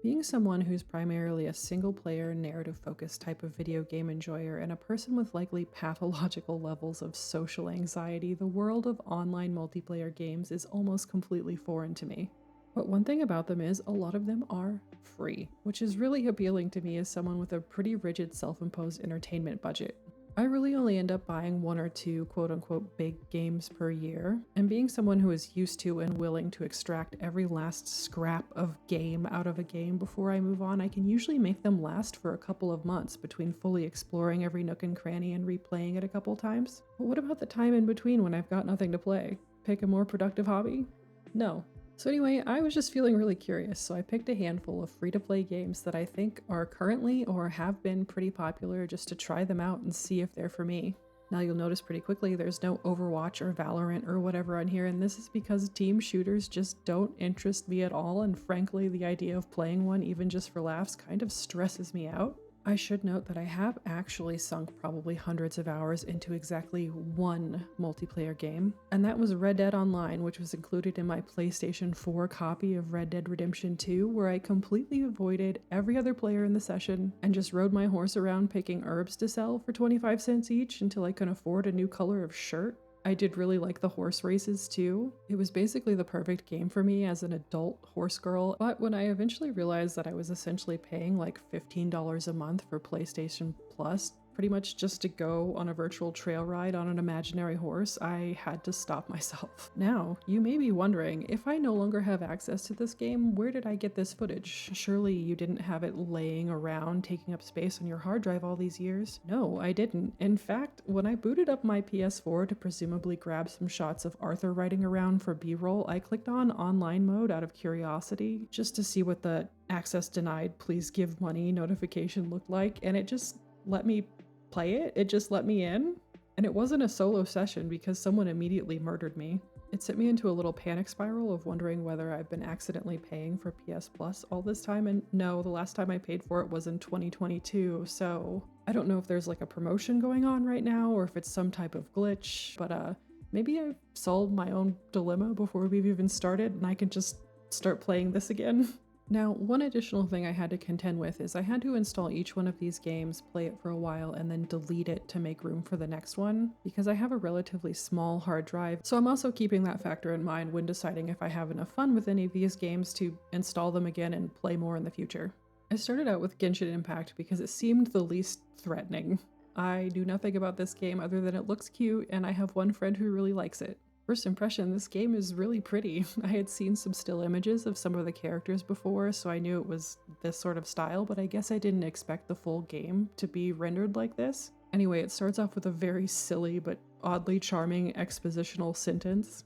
Being someone who's primarily a single-player, narrative-focused type of video game enjoyer and a person with likely pathological levels of social anxiety, the world of online multiplayer games is almost completely foreign to me. But one thing about them is a lot of them are free, which is really appealing to me as someone with a pretty rigid self-imposed entertainment budget. I really only end up buying one or two quote-unquote big games per year, and being someone who is used to and willing to extract every last scrap of game out of a game before I move on, I can usually make them last for a couple of months between fully exploring every nook and cranny and replaying it a couple times. But what about the time in between when I've got nothing to play? Pick a more productive hobby? No. So anyway, I was just feeling really curious, so I picked a handful of free-to-play games that I think are currently or have been pretty popular just to try them out and see if they're for me. Now you'll notice pretty quickly there's no Overwatch or Valorant or whatever on here, and this is because team shooters just don't interest me at all, and frankly the idea of playing one even just for laughs kind of stresses me out. I should note that I have actually sunk probably hundreds of hours into exactly one multiplayer game, and that was Red Dead Online, which was included in my PlayStation 4 copy of Red Dead Redemption 2, where I completely avoided every other player in the session and just rode my horse around picking herbs to sell for 25 cents each until I could afford a new color of shirt. I did really like the horse races too. It was basically the perfect game for me as an adult horse girl, but when I eventually realized that I was essentially paying like $15 a month for PlayStation Plus, pretty much just to go on a virtual trail ride on an imaginary horse, I had to stop myself. Now, you may be wondering, if I no longer have access to this game, where did I get this footage? Surely you didn't have it laying around taking up space on your hard drive all these years? No, I didn't. In fact, when I booted up my PS4 to presumably grab some shots of Arthur riding around for B-roll, I clicked on online mode out of curiosity, just to see what the access denied, please give money notification looked like, and it just let me play it. It just let me in. And it wasn't a solo session because someone immediately murdered me. It sent me into a little panic spiral of wondering whether I've been accidentally paying for PS Plus all this time, and no, the last time I paid for it was in 2022, so I don't know if there's like a promotion going on right now or if it's some type of glitch, but maybe I've solved my own dilemma before we've even started and I can just start playing this again. Now, one additional thing I had to contend with is I had to install each one of these games, play it for a while, and then delete it to make room for the next one, because I have a relatively small hard drive, so I'm also keeping that factor in mind when deciding if I have enough fun with any of these games to install them again and play more in the future. I started out with Genshin Impact because it seemed the least threatening. I knew nothing about this game other than it looks cute, and I have one friend who really likes it. First impression, this game is really pretty. I had seen some still images of some of the characters before, so I knew it was this sort of style, but I guess I didn't expect the full game to be rendered like this. Anyway, it starts off with a very silly but oddly charming expositional sentence.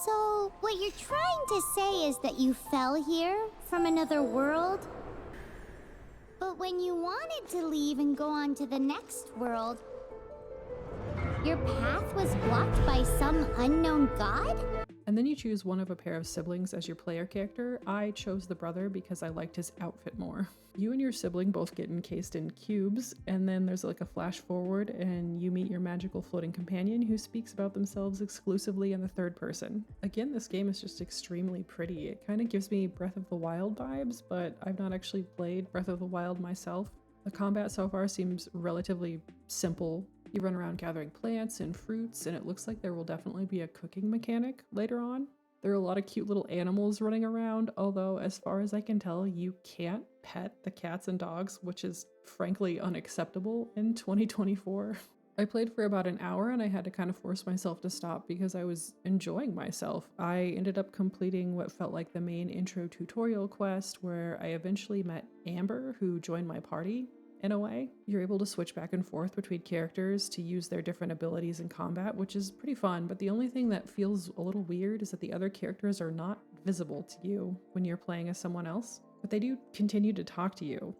So, what you're trying to say is that you fell here from another world? But when you wanted to leave and go on to the next world, your path was blocked by some unknown god? And then you choose one of a pair of siblings as your player character. I chose the brother because I liked his outfit more. You and your sibling both get encased in cubes, and then there's like a flash forward and you meet your magical floating companion who speaks about themselves exclusively in the third person. Again, this game is just extremely pretty. It kind of gives me Breath of the Wild vibes, but I've not actually played Breath of the Wild myself. The combat so far seems relatively simple. You run around gathering plants and fruits, and it looks like there will definitely be a cooking mechanic later on. There are a lot of cute little animals running around, although as far as I can tell, you can't pet the cats and dogs, which is frankly unacceptable in 2024. I played for about an hour and I had to kind of force myself to stop because I was enjoying myself. I ended up completing what felt like the main intro tutorial quest, where I eventually met Amber, who joined my party. In a way, you're able to switch back and forth between characters to use their different abilities in combat, which is pretty fun, but the only thing that feels a little weird is that the other characters are not visible to you when you're playing as someone else, but they do continue to talk to you.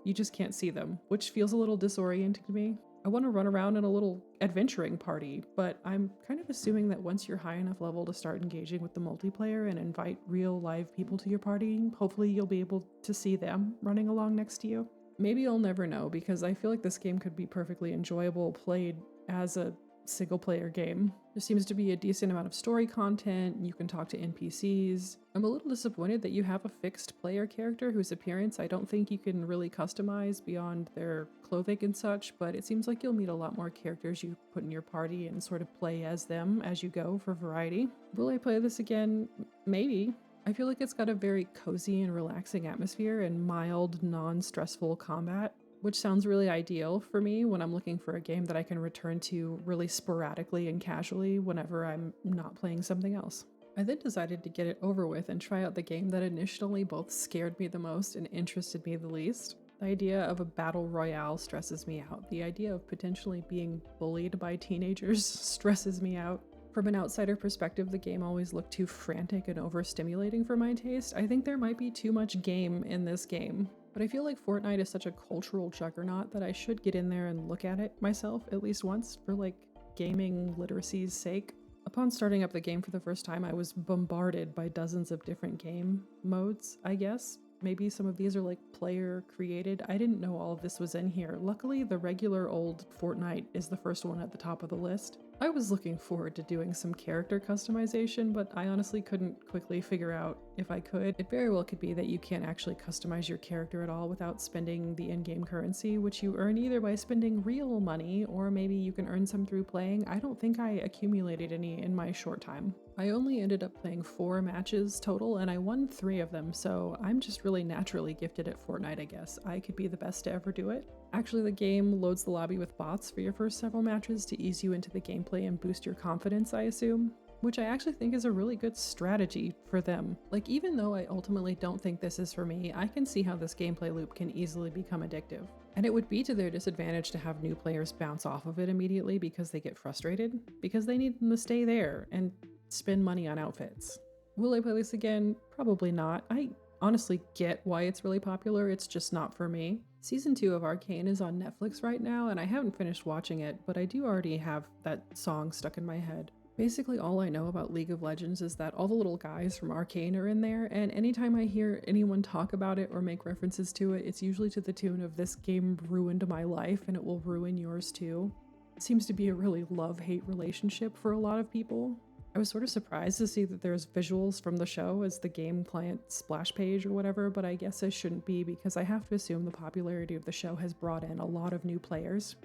You just can't see them, which feels a little disorienting to me. I want to run around in a little adventuring party, but I'm kind of assuming that once you're high enough level to start engaging with the multiplayer and invite real live people to your party, hopefully you'll be able to see them running along next to you. Maybe I'll never know, because I feel like this game could be perfectly enjoyable played as a single player game. There seems to be a decent amount of story content, you can talk to NPCs. I'm a little disappointed that you have a fixed player character whose appearance I don't think you can really customize beyond their clothing and such, but it seems like you'll meet a lot more characters you put in your party and sort of play as them as you go for variety. Will I play this again? Maybe. I feel like it's got a very cozy and relaxing atmosphere and mild, non-stressful combat, which sounds really ideal for me when I'm looking for a game that I can return to really sporadically and casually whenever I'm not playing something else. I then decided to get it over with and try out the game that initially both scared me the most and interested me the least. The idea of a battle royale stresses me out. The idea of potentially being bullied by teenagers stresses me out. From an outsider perspective, the game always looked too frantic and overstimulating for my taste. I think there might be too much game in this game. But I feel like Fortnite is such a cultural juggernaut that I should get in there and look at it myself at least once for like gaming literacy's sake. Upon starting up the game for the first time, I was bombarded by dozens of different game modes, I guess. Maybe some of these are like player created. I didn't know all of this was in here. Luckily, the regular old Fortnite is the first one at the top of the list. I was looking forward to doing some character customization, but I honestly couldn't quickly figure out if I could. It very well could be that you can't actually customize your character at all without spending the in-game currency, which you earn either by spending real money or maybe you can earn some through playing. I don't think I accumulated any in my short time. I only ended up playing 4 matches total and I won 3 of them, so I'm just really naturally gifted at Fortnite, I guess. I could be the best to ever do it. Actually, the game loads the lobby with bots for your first several matches to ease you into the gameplay and boost your confidence, I assume, which I actually think is a really good strategy for them. Like, even though I ultimately don't think this is for me, I can see how this gameplay loop can easily become addictive. And it would be to their disadvantage to have new players bounce off of it immediately because they get frustrated, because they need them to stay there and spend money on outfits. Will I play this again? Probably not. I honestly get why it's really popular, it's just not for me. Season 2 of Arcane is on Netflix right now, and I haven't finished watching it, but I do already have that song stuck in my head. Basically, all I know about League of Legends is that all the little guys from Arcane are in there, and anytime I hear anyone talk about it or make references to it, it's usually to the tune of "this game ruined my life and it will ruin yours too." It seems to be a really love-hate relationship for a lot of people. I was sort of surprised to see that there's visuals from the show as the game client splash page or whatever, but I guess I shouldn't be because I have to assume the popularity of the show has brought in a lot of new players.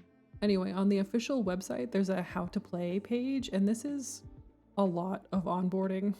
Anyway, on the official website, there's a how to play page, and this is a lot of onboarding.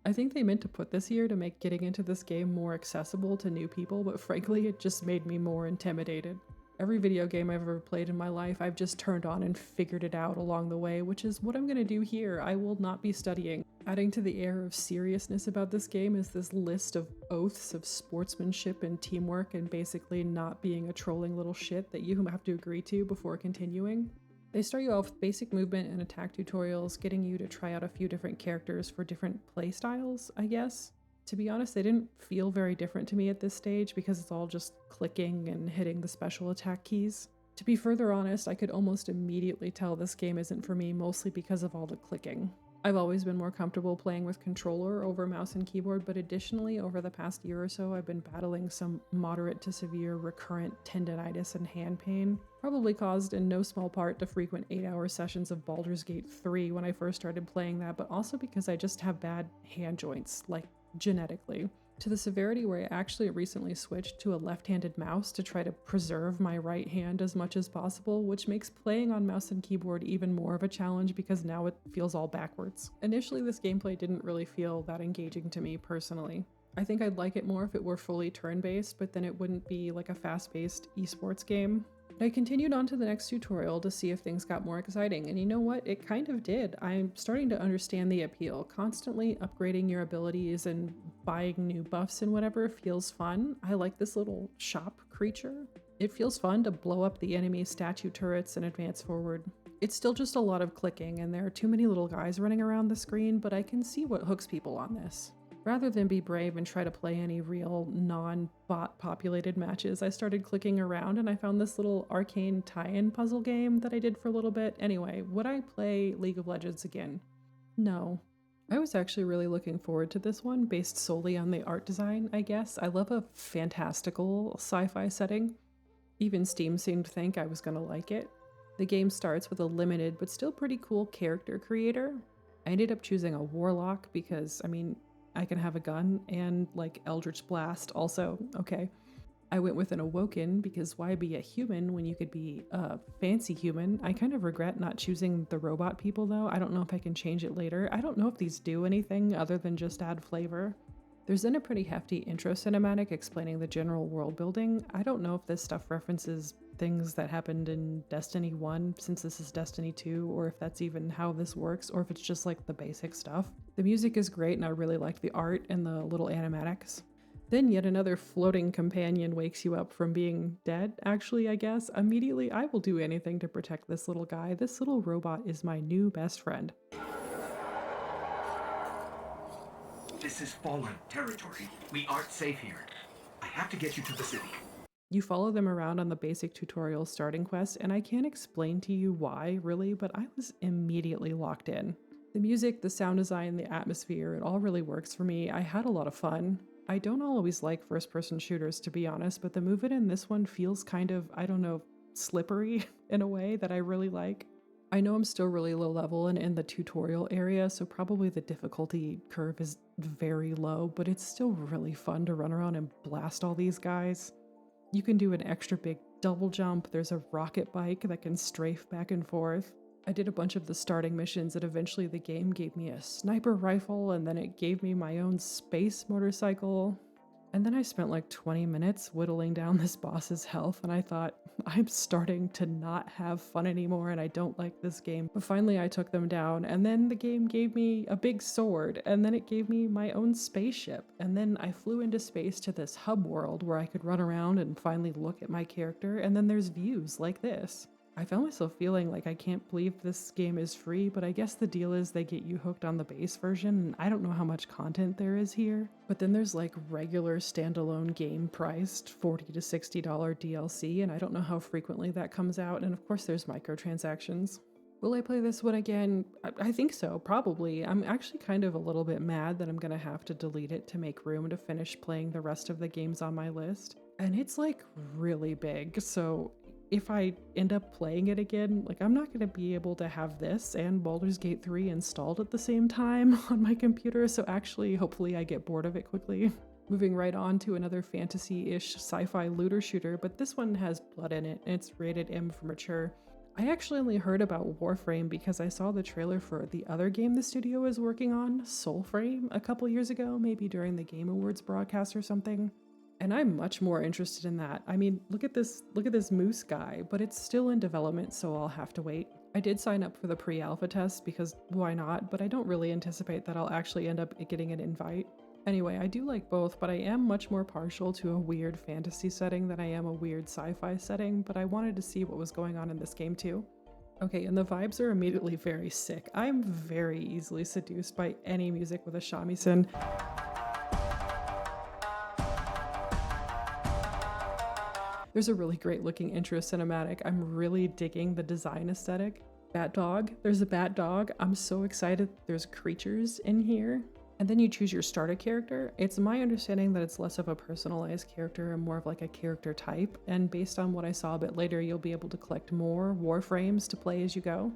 I think they meant to put this here to make getting into this game more accessible to new people, but frankly, it just made me more intimidated. Every video game I've ever played in my life, I've just turned on and figured it out along the way, which is what I'm gonna do here. I will not be studying. Adding to the air of seriousness about this game is this list of oaths of sportsmanship and teamwork and basically not being a trolling little shit that you have to agree to before continuing. They start you off with basic movement and attack tutorials, getting you to try out a few different characters for different playstyles, I guess. To be honest, they didn't feel very different to me at this stage because it's all just clicking and hitting the special attack keys. To be further honest, I could almost immediately tell this game isn't for me, mostly because of all the clicking. I've always been more comfortable playing with controller over mouse and keyboard, but additionally, over the past year or so, I've been battling some moderate to severe recurrent tendinitis and hand pain, probably caused in no small part to frequent 8-hour sessions of Baldur's Gate 3 when I first started playing that, but also because I just have bad hand joints, like genetically, to the severity where I actually recently switched to a left-handed mouse to try to preserve my right hand as much as possible, which makes playing on mouse and keyboard even more of a challenge because now it feels all backwards. Initially, this gameplay didn't really feel that engaging to me personally. I think I'd like it more if it were fully turn-based, but then it wouldn't be like a fast-paced esports game. I continued on to the next tutorial to see if things got more exciting, and you know what? It kind of did. I'm starting to understand the appeal. Constantly upgrading your abilities and buying new buffs and whatever feels fun. I like this little shop creature. It feels fun to blow up the enemy statue turrets and advance forward. It's still just a lot of clicking, and there are too many little guys running around the screen, but I can see what hooks people on this. Rather than be brave and try to play any real non-bot populated matches, I started clicking around and I found this little arcane tie-in puzzle game that I did for a little bit. Anyway, would I play League of Legends again? No. I was actually really looking forward to this one based solely on the art design, I guess. I love a fantastical sci-fi setting. Even Steam seemed to think I was gonna like it. The game starts with a limited but still pretty cool character creator. I ended up choosing a warlock because, I mean, I can have a gun and like Eldritch Blast also, okay. I went with an awoken because why be a human when you could be a fancy human? I kind of regret not choosing the robot people though. I don't know if I can change it later. I don't know if these do anything other than just add flavor. There's then a pretty hefty intro cinematic explaining the general world building. I don't know if this stuff references things that happened in Destiny 1 since this is Destiny 2, or if that's even how this works, or if it's just like the basic stuff. The music is great and I really liked the art and the little animatics. Then yet another floating companion wakes you up from being dead, actually, I guess. Immediately, I will do anything to protect this little guy. This little robot is my new best friend. This is fallen territory. We aren't safe here. I have to get you to the city. You follow them around on the basic tutorial starting quest, and I can't explain to you why, really, but I was immediately locked in. The music, the sound design, the atmosphere, it all really works for me. I had a lot of fun. I don't always like first-person shooters, to be honest, but the movement in this one feels kind of, I don't know, slippery in a way that I really like. I know I'm still really low level and in the tutorial area, so probably the difficulty curve is very low, but it's still really fun to run around and blast all these guys. You can do an extra big double jump, there's a rocket bike that can strafe back and forth. I did a bunch of the starting missions and eventually the game gave me a sniper rifle and then it gave me my own space motorcycle. And then I spent like 20 minutes whittling down this boss's health and I thought, I'm starting to not have fun anymore and I don't like this game. But finally I took them down and then the game gave me a big sword and then it gave me my own spaceship. And then I flew into space to this hub world where I could run around and finally look at my character and then there's views like this. I found myself feeling like I can't believe this game is free, but I guess the deal is they get you hooked on the base version, and I don't know how much content there is here. But then there's like regular standalone game priced $40 to $60 DLC, and I don't know how frequently that comes out, and of course there's microtransactions. Will I play this one again? I think so, probably. I'm actually kind of a little bit mad that I'm gonna have to delete it to make room to finish playing the rest of the games on my list. And it's like really big, so if I end up playing it again, like I'm not going to be able to have this and Baldur's Gate 3 installed at the same time on my computer, so actually hopefully I get bored of it quickly. Moving right on to another fantasy-ish sci-fi looter shooter, but this one has blood in it and it's rated M for mature. I actually only heard about Warframe because I saw the trailer for the other game the studio is working on, Soulframe, a couple years ago, maybe during the Game Awards broadcast or something. And I'm much more interested in that. I mean, look at this moose guy, but it's still in development, so I'll have to wait. I did sign up for the pre-alpha test because why not, but I don't really anticipate that I'll actually end up getting an invite. Anyway, I do like both, but I am much more partial to a weird fantasy setting than I am a weird sci-fi setting, but I wanted to see what was going on in this game too. Okay, and the vibes are immediately very sick. I'm very easily seduced by any music with a shamisen. There's a really great looking intro cinematic. I'm really digging the design aesthetic. Bat dog. There's a bat dog. I'm so excited there's creatures in here. And then you choose your starter character. It's my understanding that it's less of a personalized character and more of like a character type. And based on what I saw a bit later, you'll be able to collect more Warframes to play as you go.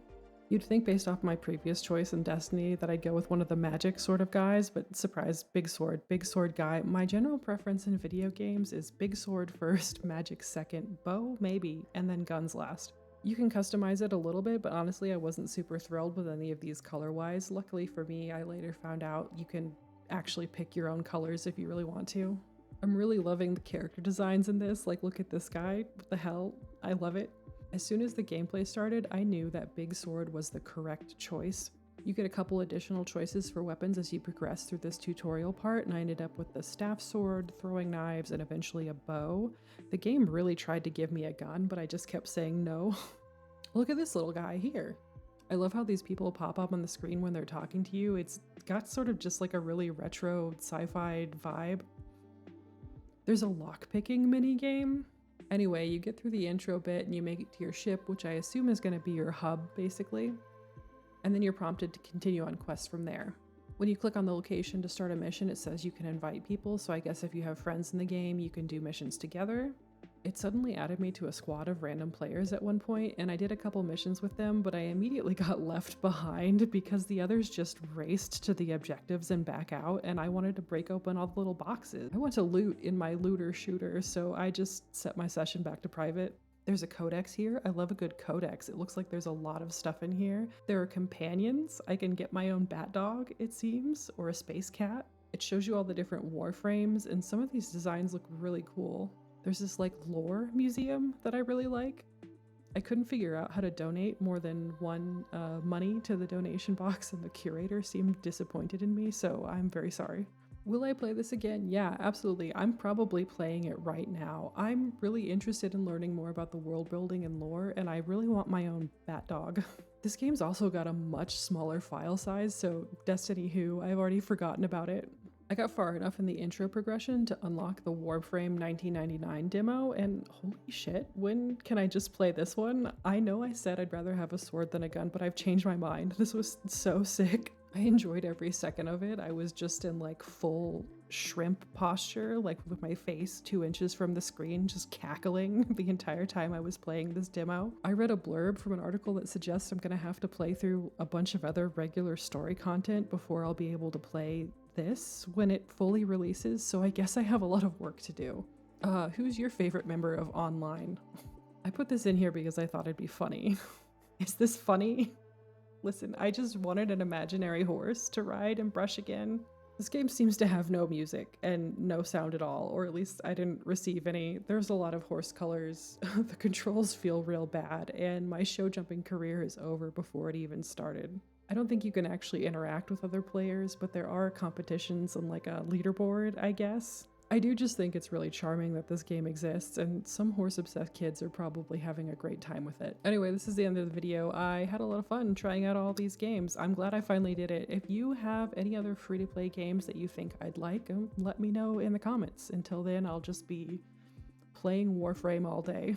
You'd think based off my previous choice in Destiny that I'd go with one of the magic sort of guys, but surprise, big sword guy. My general preference in video games is big sword first, magic second, bow maybe, and then guns last. You can customize it a little bit, but honestly I wasn't super thrilled with any of these color-wise. Luckily for me, I later found out you can actually pick your own colors if you really want to. I'm really loving the character designs in this, like look at this guy, what the hell, I love it. As soon as the gameplay started, I knew that big sword was the correct choice. You get a couple additional choices for weapons as you progress through this tutorial part, and I ended up with the staff sword, throwing knives, and eventually a bow. The game really tried to give me a gun, but I just kept saying no. Look at this little guy here. I love how these people pop up on the screen when they're talking to you. It's got sort of just like a really retro sci-fi vibe. There's a lockpicking minigame. Anyway, you get through the intro bit and you make it to your ship, which I assume is going to be your hub, basically. And then you're prompted to continue on quests from there. When you click on the location to start a mission, it says you can invite people, so I guess if you have friends in the game, you can do missions together. It suddenly added me to a squad of random players at one point, and I did a couple missions with them, but I immediately got left behind because the others just raced to the objectives and back out, and I wanted to break open all the little boxes. I want to loot in my looter shooter, so I just set my session back to private. There's a codex here. I love a good codex. It looks like there's a lot of stuff in here. There are companions. I can get my own bat dog, it seems, or a space cat. It shows you all the different Warframes, and some of these designs look really cool. There's this like lore museum that I really like. I couldn't figure out how to donate more than one money to the donation box, and the curator seemed disappointed in me, so I'm very sorry. Will I play this again? Yeah, absolutely. I'm probably playing it right now. I'm really interested in learning more about the world building and lore, and I really want my own bat dog. This game's also got a much smaller file size, so Destiny who, I've already forgotten about it. I got far enough in the intro progression to unlock the Warframe 1999 demo, and holy shit, when can I just play this one? I know I said I'd rather have a sword than a gun, but I've changed my mind. This was so sick. I enjoyed every second of it. I was just in like full shrimp posture, like with my face 2 inches from the screen, just cackling the entire time I was playing this demo. I read a blurb from an article that suggests I'm gonna have to play through a bunch of other regular story content before I'll be able to play this when it fully releases, so I guess I have a lot of work to do. Who's your favorite member of online? I put this in here because I thought it'd be funny. Is this funny? Listen, I just wanted an imaginary horse to ride and brush again. This game seems to have no music and no sound at all, or at least I didn't receive any. There's a lot of horse colors. The controls feel real bad, and my show jumping career is over before it even started. I don't think you can actually interact with other players, but there are competitions and like a leaderboard, I guess. I do just think it's really charming that this game exists, and some horse-obsessed kids are probably having a great time with it. Anyway, this is the end of the video. I had a lot of fun trying out all these games. I'm glad I finally did it. If you have any other free-to-play games that you think I'd like, let me know in the comments. Until then, I'll just be playing Warframe all day.